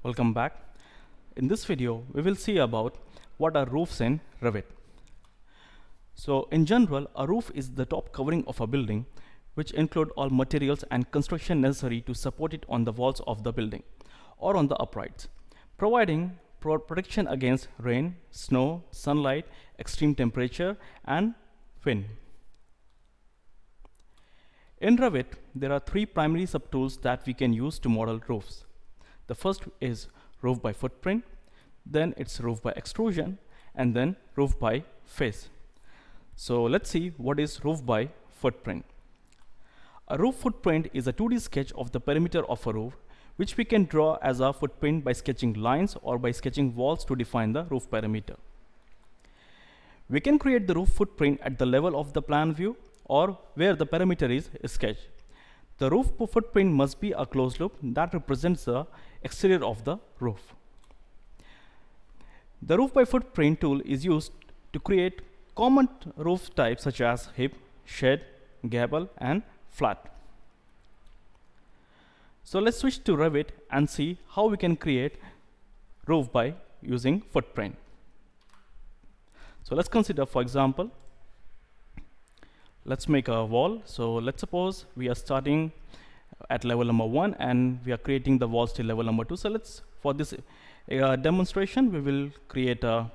Welcome back. In this video, we will see about what are roofs in Revit. So in general, a roof is the top covering of a building, which include all materials and construction necessary to support it on the walls of the building or on the uprights, providing protection against rain, snow, sunlight, extreme temperature, and wind. In Revit, there are three primary subtools that we can use to model roofs. The first is roof by footprint, then it's roof by extrusion, and then roof by face. So let's see what is roof by footprint. A roof footprint is a 2D sketch of the perimeter of a roof, which we can draw as a footprint by sketching lines or by sketching walls to define the roof perimeter. We can create the roof footprint at the level of the plan view or where the perimeter is sketched. The roof footprint must be a closed loop that represents the exterior of the roof. The roof by footprint tool is used to create common roof types such as hip, shed, gable, and flat. So let's switch to Revit and see how we can create roof by using footprint. So let's consider, for example, let's make a wall. So let's suppose we are starting at level number 1 and we are creating the walls till level number 2. So for this demonstration, we will create a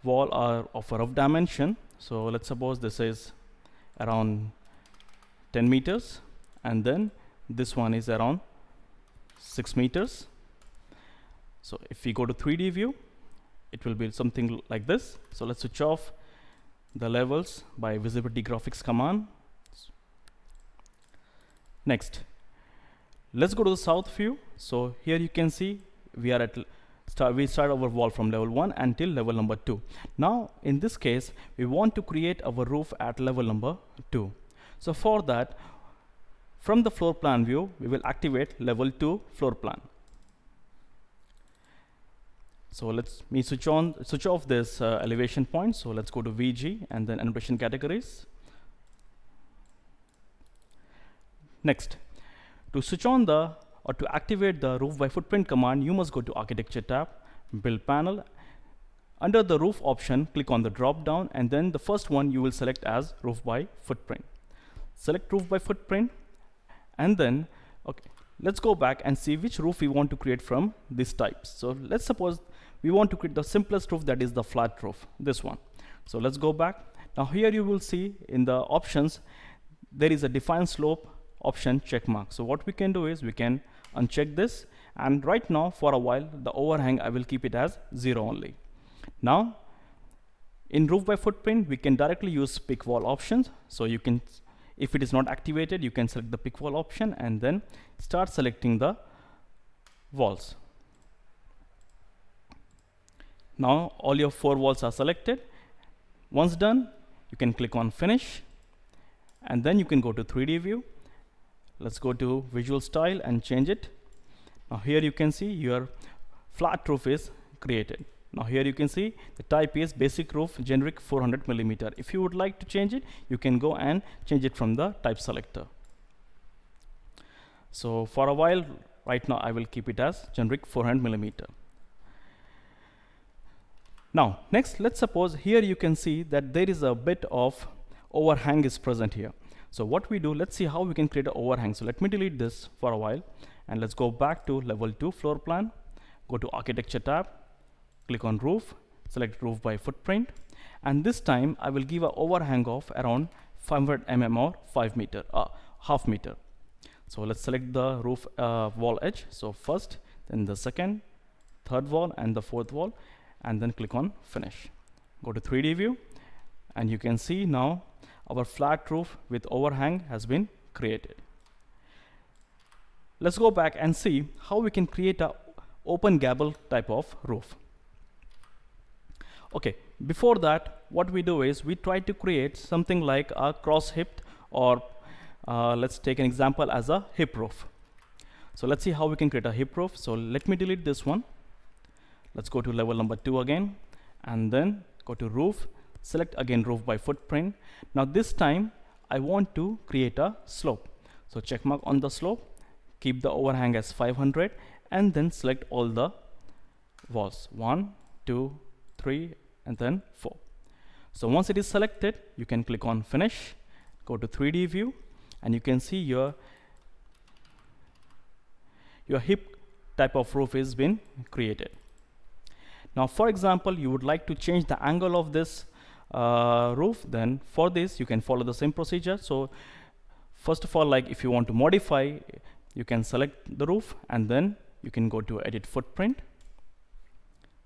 wall of a rough dimension. So let's suppose this is around 10 meters, and then this one is around 6 meters. So if we go to 3D view, it will be something like this. So let's switch off the levels by visibility graphics command. Next, let's go to the south view. So here you can see we are at we start our wall from level 1 until level number 2. Now in this case, we want to create our roof at level number 2. So for that, from the floor plan view, we will activate level 2 floor plan. So let's switch off this elevation point. So let's go to VG and then annotation categories. Next, to switch on or to activate the roof by footprint command, you must go to architecture tab, build panel. Under the roof option, click on the drop down, and then the first one you will select as roof by footprint. Select roof by footprint, and then let's go back and see which roof we want to create from these types. So let's suppose we want to create the simplest roof, that is the flat roof, this one. So let's go back. Now here you will see in the options there is a define slope option check mark. So what we can do is we can uncheck this, and right now for a while the overhang I will keep it as 0 only. Now in roof by footprint we can directly use pick wall options. So you can, if it is not activated, you can select the pick wall option and then start selecting the walls. Now all your 4 walls are selected. Once done, you can click on finish, and then you can go to 3D view. Let's go to visual style and change it. Now here you can see your flat roof is created. Now here you can see the type is basic roof generic 400 millimeter. If you would like to change it, you can go and change it from the type selector. So for a while, right now I will keep it as generic 400 millimeter. Now next, let's suppose here you can see that there is a bit of overhang is present here. So what we do, let's see how we can create an overhang. So let me delete this for a while, and let's go back to level 2 floor plan, go to architecture tab, click on roof, select roof by footprint, and this time I will give an overhang of around 500 mm or 5 meter, half meter. So let's select the roof wall edge. So first, then the second, third wall, and the fourth wall, and then click on finish. Go to 3D view, and you can see now our flat roof with overhang has been created. Let's go back and see how we can create a open gable type of roof. Okay, before that, what we do is we try to create something like a cross hip, or let's take an example as a hip roof. So let's see how we can create a hip roof. So let me delete this one. Let's go to level number 2 again, and then go to roof, select again roof by footprint. Now this time I want to create a slope. So check mark on the slope, keep the overhang as 500 and then select all the walls, 1, 2, 3 and then 4. So once it is selected, you can click on finish, go to 3D view, and you can see your hip type of roof is been created. Now for example, you would like to change the angle of this roof. Then for this you can follow the same procedure. So first of all, like if you want to modify, you can select the roof and then you can go to edit footprint,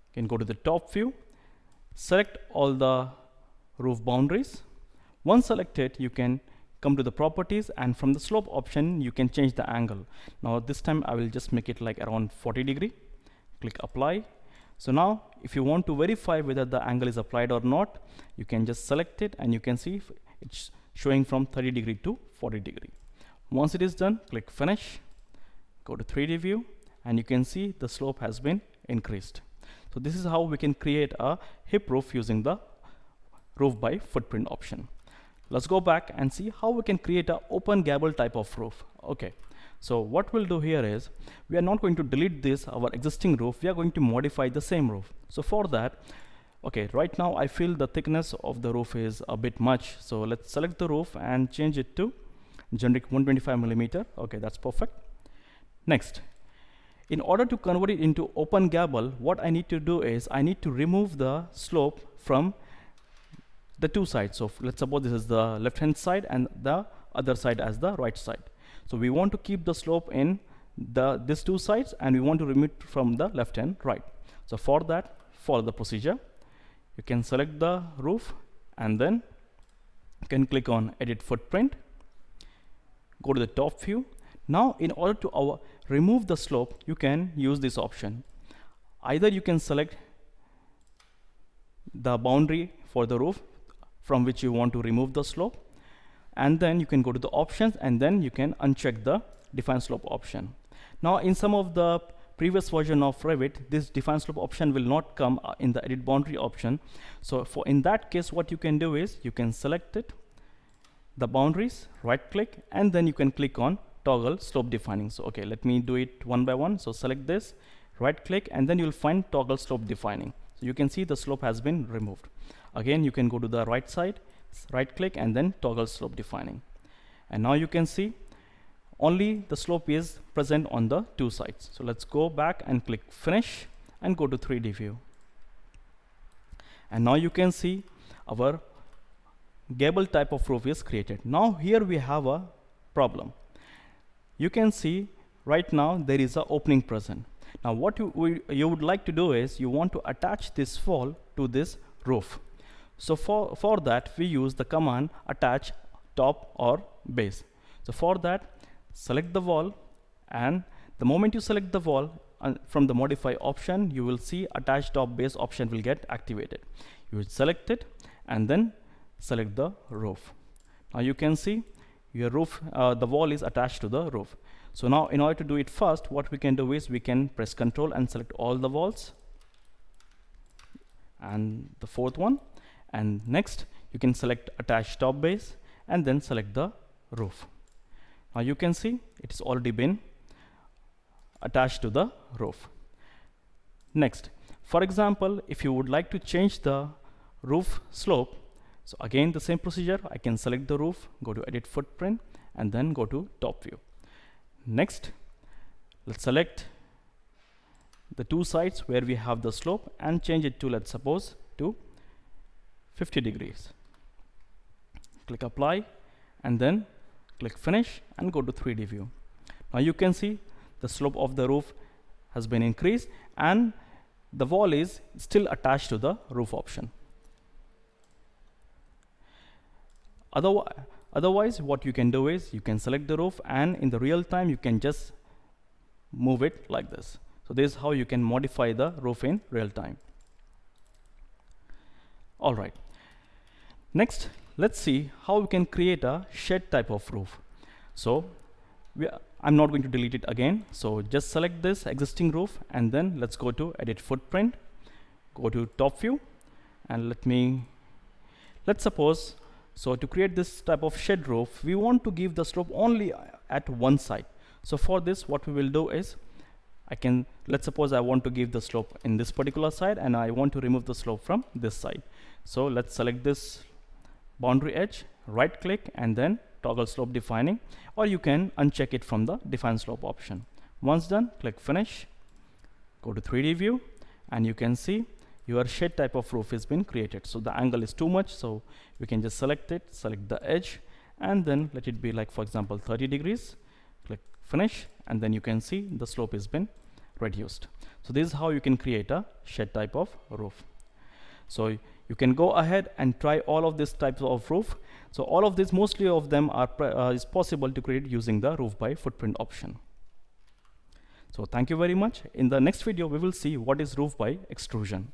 you can go to the top view, select all the roof boundaries. Once selected, you can come to the properties, and from the slope option you can change the angle. Now this time I will just make it like around 40 degree, click apply. So now if you want to verify whether the angle is applied or not, you can just select it and you can see it's showing from 30 degree to 40 degree. Once it is done, click finish, go to 3D view, and you can see the slope has been increased. So this is how we can create a hip roof using the roof by footprint option. Let's go back and see how we can create an open gable type of roof. Okay, so what we'll do here is, we are not going to delete this, our existing roof, we are going to modify the same roof. So for that, okay, right now I feel the thickness of the roof is a bit much. So let's select the roof and change it to generic 125 millimeter. Okay, that's perfect. Next, in order to convert it into open gable, what I need to do is I need to remove the slope from the two sides. So let's suppose this is the left hand side and the other side as the right side. So we want to keep the slope in these two sides, and we want to remove it from the left and right. So for that, follow the procedure. You can select the roof and then you can click on edit footprint, go to the top view. Now in order to remove the slope, you can use this option. Either you can select the boundary for the roof from which you want to remove the slope, and then you can go to the options and then you can uncheck the define slope option. Now in some of the previous version of Revit, this define slope option will not come in the edit boundary option. So in that case, what you can do is you can select it, the boundaries, right click, and then you can click on toggle slope defining. So okay, let me do it one by one. So select this, right click, and then you'll find toggle slope defining. So you can see the slope has been removed. Again, you can go to the right side, right click, and then toggle slope defining. And now you can see only the slope is present on the two sides. So let's go back and click finish and go to 3D view. And now you can see our gable type of roof is created. Now here we have a problem. You can see right now there is an opening present. Now what you would like to do is you want to attach this wall to this roof. So for that we use the command attach top or base. So for that, select the wall, and the moment you select the wall from the modify option, you will see attach top base option will get activated. You will select it and then select the roof. Now you can see your roof, the wall is attached to the roof. So now in order to do it first, what we can do is we can press Ctrl and select all the walls and the fourth one, and next you can select attach top base and then select the roof. Now you can see it's already been attached to the roof. Next, for example, if you would like to change the roof slope, so again the same procedure, I can select the roof, go to edit footprint, and then go to top view. Next, let's select the two sides where we have the slope and change it to, let's suppose, to 50 degrees. Click apply and then click finish and go to 3D view. Now you can see the slope of the roof has been increased and the wall is still attached to the roof option. Otherwise, what you can do is you can select the roof, and in the real time you can just move it like this. So this is how you can modify the roof in real time. All right. Next, let's see how we can create a shed type of roof. So I'm not going to delete it again. So just select this existing roof and then let's go to edit footprint, go to top view, and let's suppose, so to create this type of shed roof, we want to give the slope only at one side. So for this, what we will do is, let's suppose I want to give the slope in this particular side and I want to remove the slope from this side. So let's select this boundary edge, right click, and then toggle slope defining, or you can uncheck it from the define slope option. Once done, click finish, go to 3D view, and you can see your shed type of roof has been created. So the angle is too much, so we can just select it, select the edge, and then let it be like, for example, 30 degrees, click finish, and then you can see the slope has been reduced. So this is how you can create a shed type of roof. So you can go ahead and try all of these types of roof. So all of these, mostly of them are is possible to create using the roof by footprint option. So thank you very much. In the next video, we will see what is roof by extrusion.